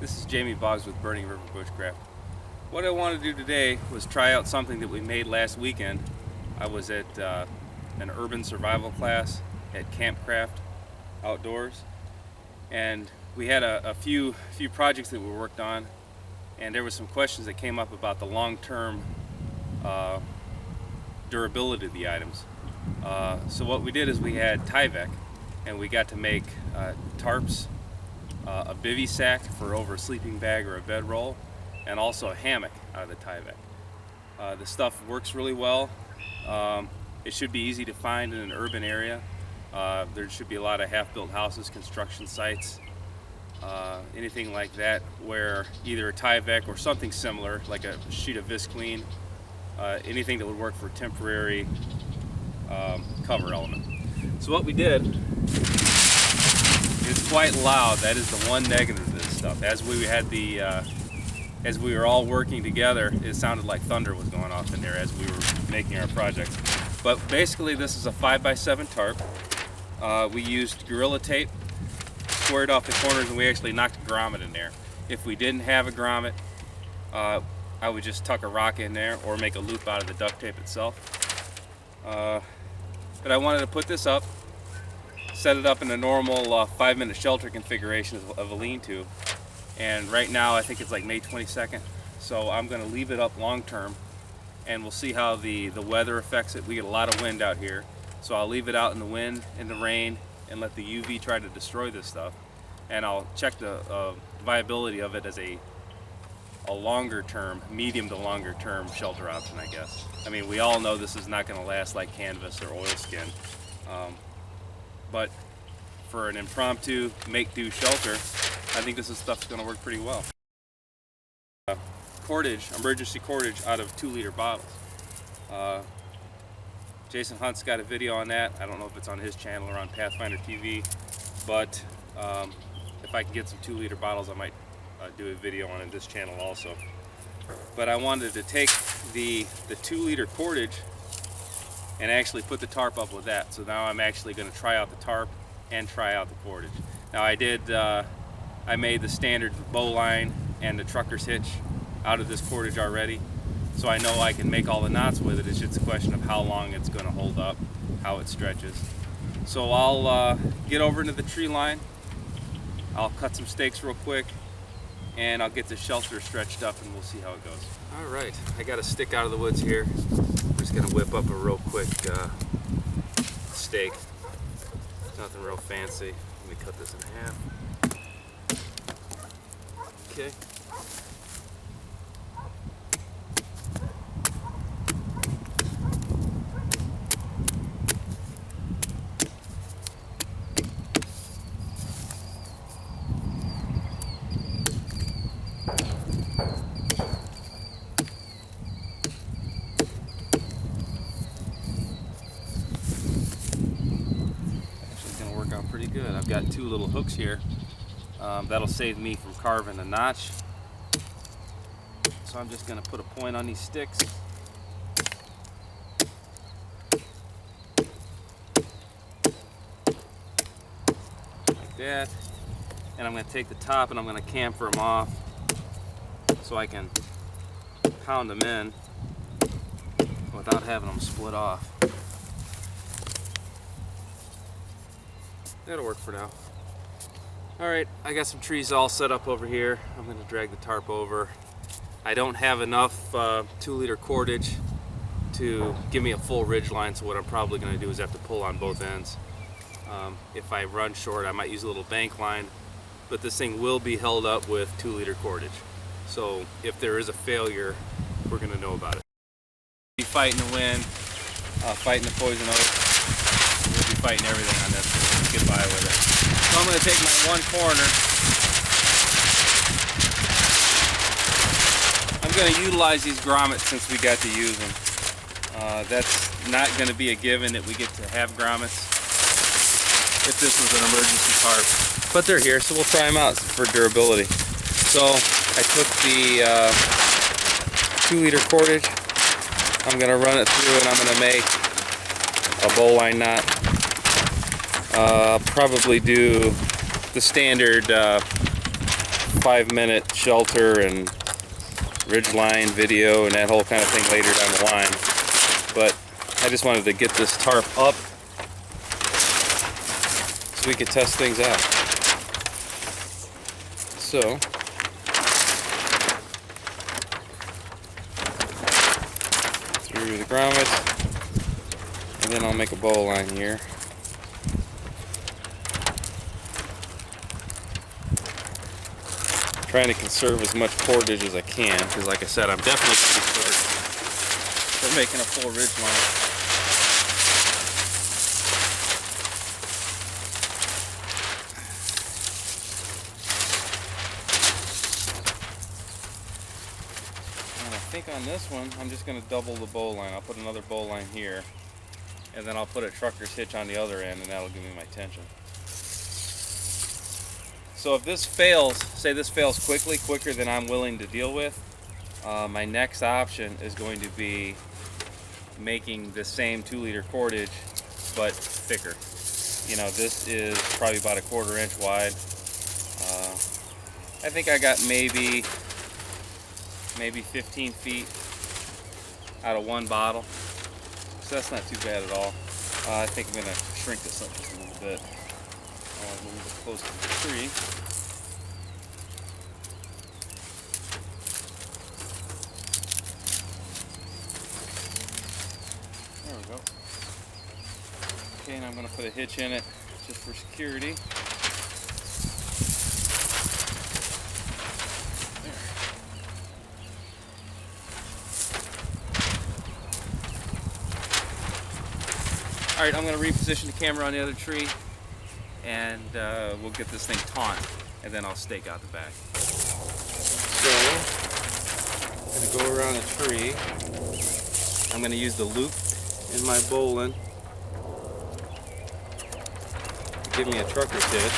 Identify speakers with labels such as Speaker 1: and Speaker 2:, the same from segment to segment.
Speaker 1: This is Jamie Boggs with Burning River Bushcraft. What I wanted to do today was try out something that we made last weekend. I was at an urban survival class at Campcraft Outdoors, and we had a few projects that we worked on, and there were some questions that came up about the long-term durability of the items. So what we did is we had Tyvek, and we got to make tarps, a bivy sack for over a sleeping bag or a bedroll, and also a hammock out of the Tyvek. The stuff works really well. It should be easy to find in an urban area. There should be a lot of half-built houses, construction sites, anything like that, where either a Tyvek or something similar, like a sheet of visqueen, anything that would work for temporary cover element. So what we did, it's quite loud. That is the one negative of this stuff. As we were all working together, it sounded like thunder was going off in there as we were making our project. But basically, this is a 5x7 tarp. We used Gorilla Tape, squared off the corners, and we actually knocked a grommet in there. If we didn't have a grommet, I would just tuck a rock in there or make a loop out of the duct tape itself. But I wanted to put this up, set it up in a normal 5-minute shelter configuration of a lean-to, and right now I think it's like May 22nd, so I'm going to leave it up long term, and we'll see how the weather affects it. We get a lot of wind out here, so I'll leave it out in the wind, in the rain, and let the UV try to destroy this stuff, and I'll check the viability of it as a longer term, medium to longer term shelter option, I guess. I mean, we all know this is not going to last like canvas or oilskin, but for an impromptu make-do shelter, I think this stuff's going to work pretty well. Cordage, emergency cordage out of 2-liter bottles. Jason Hunt's got a video on that. I don't know if it's on his channel or on Pathfinder TV, but if I can get some 2-liter bottles, I might do a video on this channel also. But I wanted to take the 2-liter cordage and actually put the tarp up with that. So now I'm actually going to try out the tarp and try out the cordage. Now I made the standard bowline and the trucker's hitch out of this cordage already, so I know I can make all the knots with it. It's just a question of how long it's going to hold up, how it stretches. So I'll get over into the tree line, I'll cut some stakes real quick, and I'll get the shelter stretched up, and we'll see how it goes. All right, I got a stick out of the woods here. I'm just going to whip up a real quick stake. Nothing real fancy. Let me cut this in half. Okay. Pretty good. I've got 2 little hooks here. That'll save me from carving a notch. So I'm just going to put a point on these sticks. Like that. And I'm going to take the top and I'm going to camphor them off so I can pound them in without having them split off. That'll work for now. Alright, I got some trees all set up over here. I'm going to drag the tarp over. I don't have enough 2-liter cordage to give me a full ridge line, so what I'm probably going to do is have to pull on both ends. If I run short, I might use a little bank line, but this thing will be held up with 2-liter cordage. So if there is a failure, we're going to know about it. We'll be fighting the wind, fighting the poison oak. We'll be fighting everything on this. Let's get by with it. So I'm going to take my one corner. I'm going to utilize these grommets since we got to use them. That's not going to be a given that we get to have grommets if this was an emergency tarp. But they're here, so we'll try them out for durability. So I took the 2-liter cordage. I'm going to run it through and I'm going to make a bowline knot. I'll probably do the standard 5-minute shelter and ridgeline video and that whole kind of thing later down the line. But I just wanted to get this tarp up so we could test things out. So through the grommets, and then I'll make a bow line here. Trying to conserve as much cordage as I can, because like I said, I'm definitely going to be short for making a full ridge line. And I think on this one, I'm just going to double the bow line. I'll put another bow line here, and then I'll put a trucker's hitch on the other end, and that'll give me my tension. So if this fails, say this fails quicker than I'm willing to deal with, my next option is going to be making the same 2-liter cordage, but thicker. You know, this is probably about a 1/4 inch wide. I think I got maybe 15 feet out of one bottle, so that's not too bad at all. I think I'm gonna shrink this up just a little bit. Move it close to the tree. There we go. Okay, and I'm going to put a hitch in it just for security. There. Alright, I'm going to reposition the camera on the other tree, and we'll get this thing taut, and then I'll stake out the back. So, I'm going to go around the tree. I'm going to use the loop in my bowline to give me a trucker's hitch.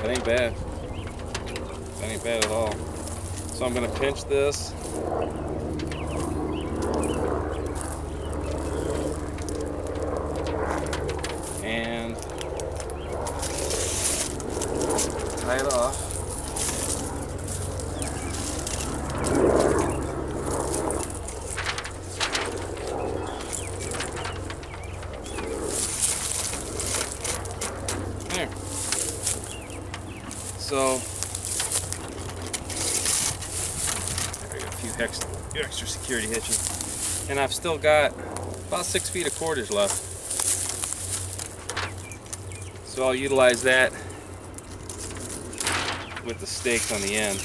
Speaker 1: That ain't bad. That ain't bad at all. So I'm going to pinch this. And tie it off. There. So I got a few extra security hitches, and I've still got about 6 feet of cordage left. So I'll utilize that with the stakes on the end.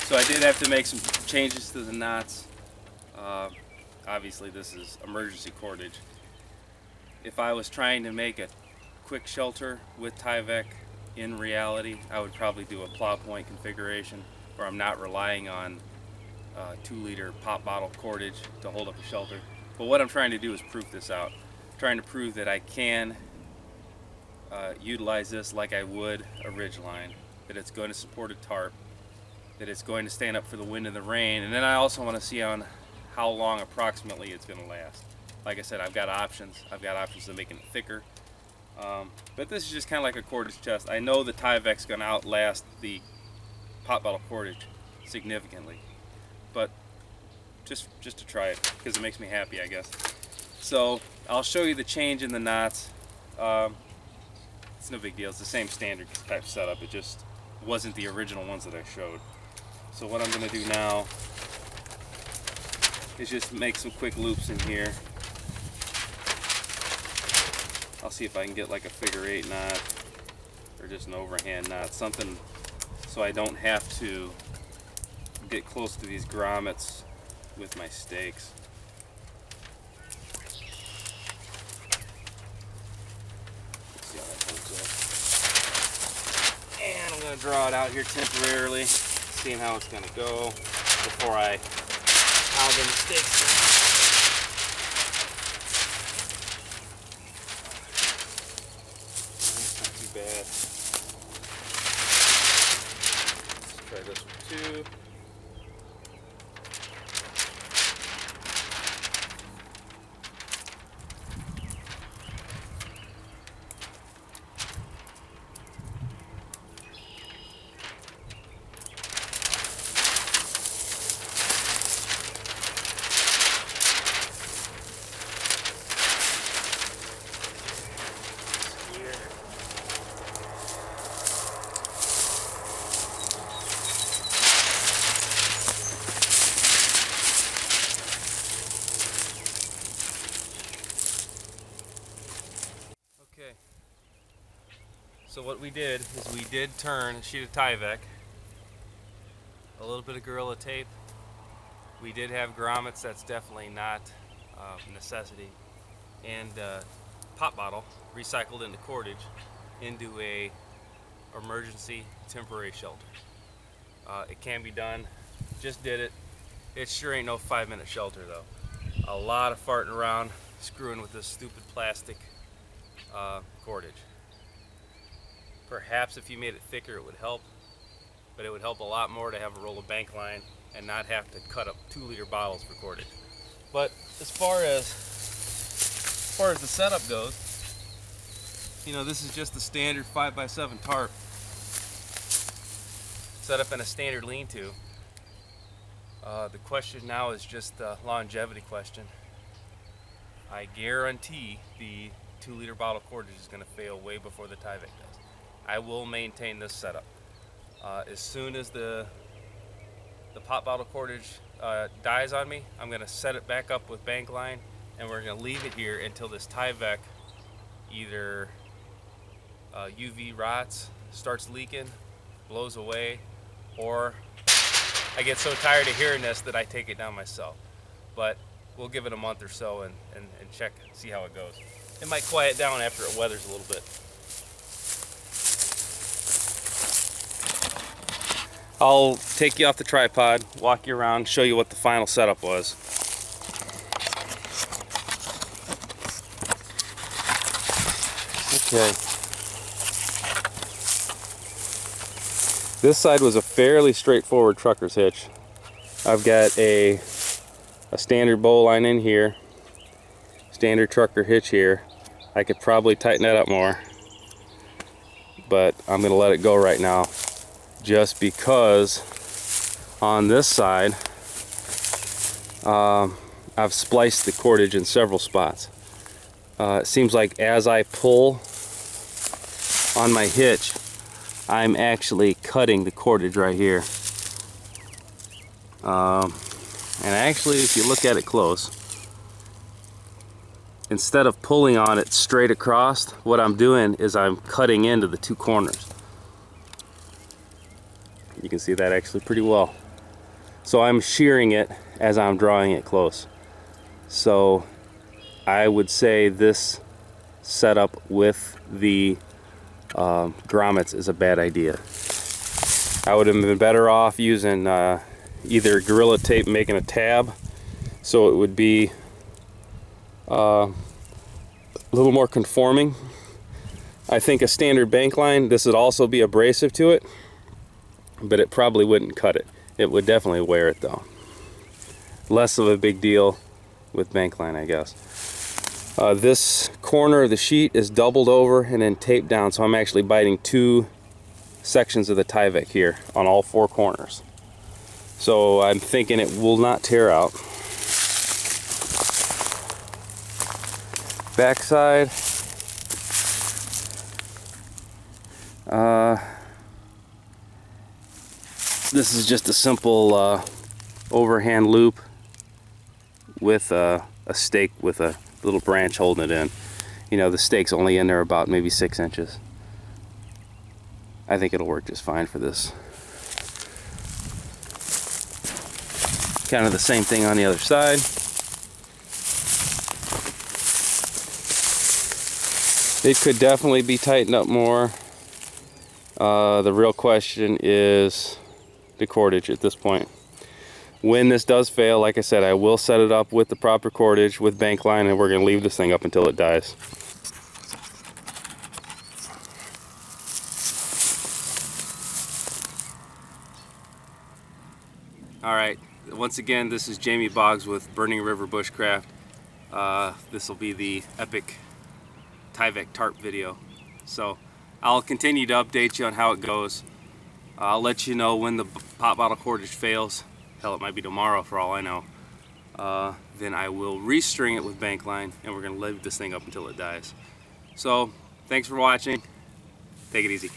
Speaker 1: So I did have to make some changes to the knots. Obviously this is emergency cordage. If I was trying to make a quick shelter with Tyvek, in reality I would probably do a plow point configuration where I'm not relying on 2-liter pop bottle cordage to hold up a shelter. But what I'm trying to do is prove this out. I'm trying to prove that I can utilize this like I would a ridge line, that it's going to support a tarp, that it's going to stand up for the wind and the rain, and then I also want to see on how long approximately it's going to last. Like I said, I've got options. I've got options to making it thicker. But this is just kind of like a cordage test. I know the Tyvek's going to outlast the pop bottle cordage significantly, but just to try it because it makes me happy, I guess. So I'll show you the change in the knots. It's no big deal. It's the same standard type setup. It just wasn't the original ones that I showed. So what I'm going to do now is just make some quick loops in here. I'll see if I can get like a figure-8 knot or just an overhand knot, something so I don't have to get close to these grommets with my stakes. Let's see how that holds up. And I'm going to draw it out here temporarily, seeing how it's going to go before I pound in the stakes. Let's try this one too. Okay, so what we did is we did turn a sheet of Tyvek, a little bit of Gorilla Tape. We did have grommets, that's definitely not a necessity, and pop bottle recycled into cordage into a emergency temporary shelter. It can be done, just did it. It sure ain't no 5-minute shelter though. A lot of farting around, screwing with this stupid plastic cordage. Perhaps if you made it thicker it would help, but it would help a lot more to have a roll of bank line and not have to cut up 2-liter bottles for cordage. But as far as the setup goes, you know, this is just the standard 5x7 tarp set up in a standard lean-to. The question now is just the longevity question. I guarantee the 2-liter bottle cordage is going to fail way before the Tyvek does. I will maintain this setup. As soon as the pop bottle cordage dies on me, I'm going to set it back up with bank line, and we're going to leave it here until this Tyvek either UV rots, starts leaking, blows away, or I get so tired of hearing this that I take it down myself. But we'll give it a month or so and check and see how it goes. It might quiet down after it weathers a little bit. I'll take you off the tripod, walk you around, show you what the final setup was. Okay. This side was a fairly straightforward trucker's hitch. I've got a standard bow line in here, standard trucker hitch here. I could probably tighten that up more, but I'm going to let it go right now, just because on this side I've spliced the cordage in several spots. It seems like as I pull on my hitch, I'm actually cutting the cordage right here. And actually, if you look at it close, instead of pulling on it straight across, what I'm doing is I'm cutting into the 2 corners. You can see that actually pretty well. So I'm shearing it as I'm drawing it close. So I would say this setup with the grommets is a bad idea. I would have been better off using either Gorilla Tape, making a tab so it would be a little more conforming. I think a standard bank line, this would also be abrasive to it, but it probably wouldn't cut it. It would definitely wear it though. Less of a big deal with bank line, I guess. This corner of the sheet is doubled over and then taped down, so I'm actually biting 2 sections of the Tyvek here on all 4 corners. So I'm thinking it will not tear out. Backside, this is just a simple overhand loop with a stake with a little branch holding it in. You know, the stake's only in there about maybe 6 inches. I think it'll work just fine for this. Kind of the same thing on the other side. It could definitely be tightened up more. The real question is the cordage at this point. When this does fail, like I said, I will set it up with the proper cordage with bank line, and we're going to leave this thing up until it dies. Alright, once again, this is Jamie Boggs with Burning River Bushcraft. This will be the epic Tyvek Tarp video. So I'll continue to update you on how it goes. I'll let you know when the pop bottle cordage fails. Hell, it might be tomorrow for all I know. Then I will restring it with bank line, and we're going to leave this thing up until it dies. So thanks for watching. Take it easy.